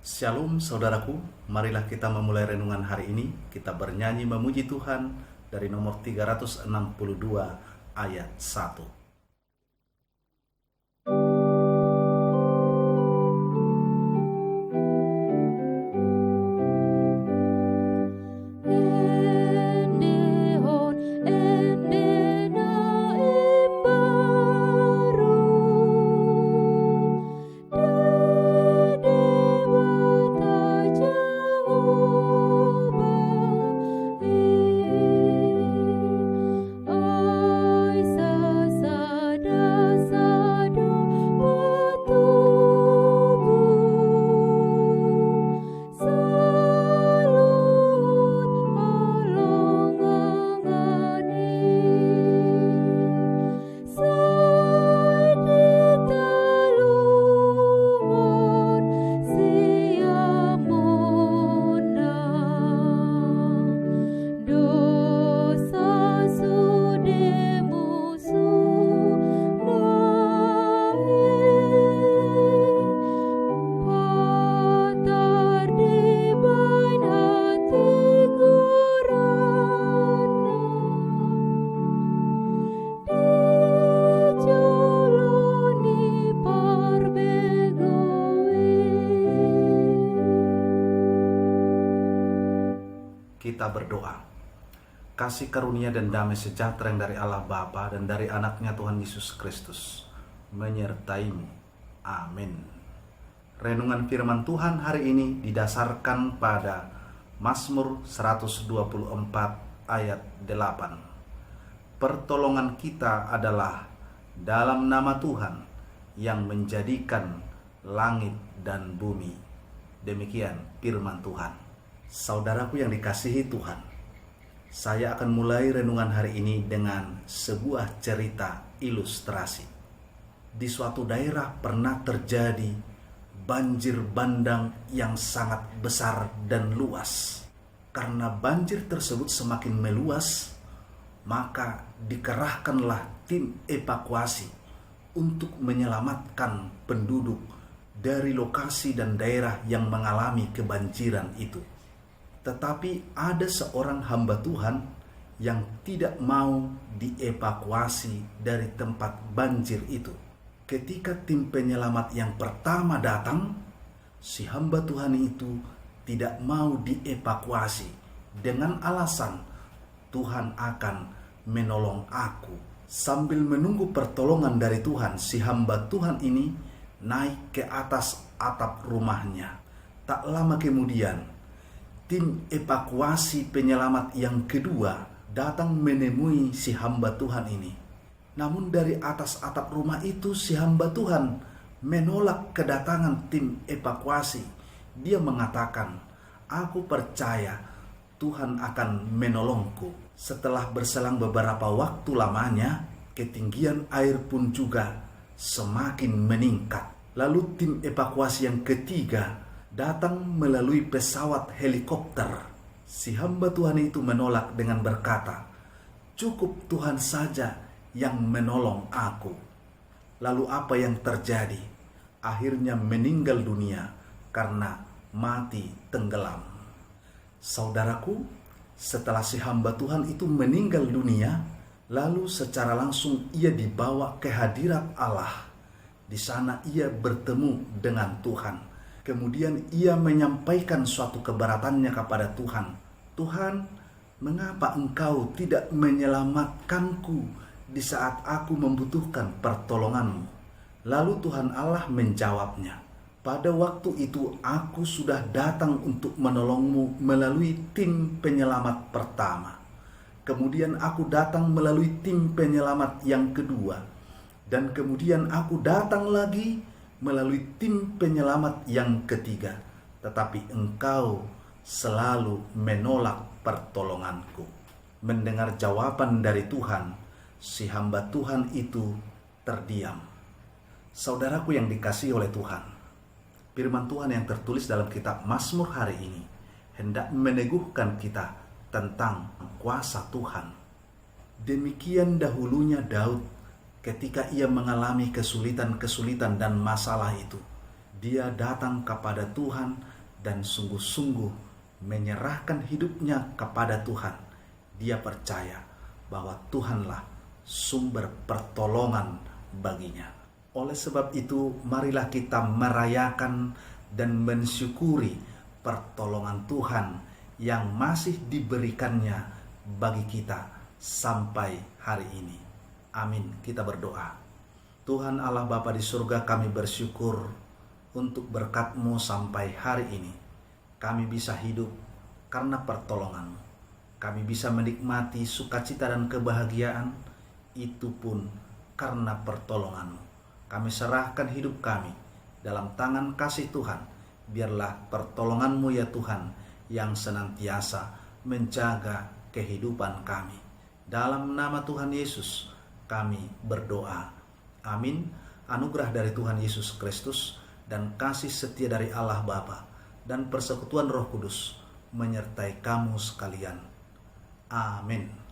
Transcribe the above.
Shalom saudaraku, marilah kita memulai renungan hari ini. Kita bernyanyi memuji Tuhan dari nomor 362 ayat 1. Kita berdoa. Kasih karunia dan damai sejahtera yang dari Allah Bapa dan dari anaknya Tuhan Yesus Kristus menyertaimu. Amin. Renungan firman Tuhan hari ini didasarkan pada Mazmur 124 ayat 8. Pertolongan kita adalah dalam nama Tuhan yang menjadikan langit dan bumi. Demikian firman Tuhan. Saudaraku yang dikasihi Tuhan, saya akan mulai renungan hari ini dengan sebuah cerita ilustrasi. Di suatu daerah pernah terjadi banjir bandang yang sangat besar dan luas. Karena banjir tersebut semakin meluas, maka dikerahkanlah tim evakuasi untuk menyelamatkan penduduk dari lokasi dan daerah yang mengalami kebanjiran itu. Tetapi ada seorang hamba Tuhan yang tidak mau dievakuasi dari tempat banjir itu. Ketika tim penyelamat yang pertama datang, si hamba Tuhan itu tidak mau dievakuasi dengan alasan Tuhan akan menolong aku. Sambil menunggu pertolongan dari Tuhan, si hamba Tuhan ini naik ke atas atap rumahnya. Tak lama kemudian, tim evakuasi penyelamat yang kedua datang menemui si hamba Tuhan ini. Namun dari atas atap rumah itu si hamba Tuhan menolak kedatangan tim evakuasi. Dia mengatakan, "Aku percaya Tuhan akan menolongku." Setelah berselang beberapa waktu lamanya, ketinggian air pun juga semakin meningkat. Lalu tim evakuasi yang ketiga datang melalui pesawat helikopter. Si hamba Tuhan itu menolak dengan berkata, "Cukup Tuhan saja yang menolong aku." Lalu apa yang terjadi? Akhirnya meninggal dunia karena mati tenggelam. Saudaraku, setelah si hamba Tuhan itu meninggal dunia, lalu secara langsung ia dibawa ke hadirat Allah. Di sana ia bertemu dengan Tuhan. Kemudian ia menyampaikan suatu keberatannya kepada Tuhan. "Tuhan, mengapa Engkau tidak menyelamatkanku di saat aku membutuhkan pertolongan-Mu?" Lalu Tuhan Allah menjawabnya, "Pada waktu itu aku sudah datang untuk menolongmu melalui tim penyelamat pertama. Kemudian aku datang melalui tim penyelamat yang kedua. Dan kemudian aku datang lagi melalui tim penyelamat yang ketiga, tetapi engkau selalu menolak pertolonganku." Mendengar jawaban dari Tuhan, si hamba Tuhan itu terdiam. Saudaraku yang dikasihi oleh Tuhan, firman Tuhan yang tertulis dalam kitab Mazmur hari ini hendak meneguhkan kita tentang kuasa Tuhan. Demikian dahulunya Daud ketika ia mengalami kesulitan-kesulitan dan masalah itu. Dia datang kepada Tuhan dan sungguh-sungguh menyerahkan hidupnya kepada Tuhan, dia percaya bahwa Tuhanlah sumber pertolongan baginya. Oleh sebab itu, marilah kita merayakan dan mensyukuri pertolongan Tuhan yang masih diberikannya bagi kita sampai hari ini. Amin. Kita berdoa. Tuhan Allah Bapa di surga, kami bersyukur untuk berkat-Mu sampai hari ini. Kami bisa hidup karena pertolongan-Mu. Kami bisa menikmati sukacita dan kebahagiaan, itu pun karena pertolongan-Mu. Kami serahkan hidup kami dalam tangan kasih Tuhan. Biarlah pertolongan-Mu ya Tuhan yang senantiasa menjaga kehidupan kami. Dalam nama Tuhan Yesus kami berdoa. Amin. Anugerah dari Tuhan Yesus Kristus dan kasih setia dari Allah Bapa dan persekutuan Roh Kudus menyertai kamu sekalian. Amin.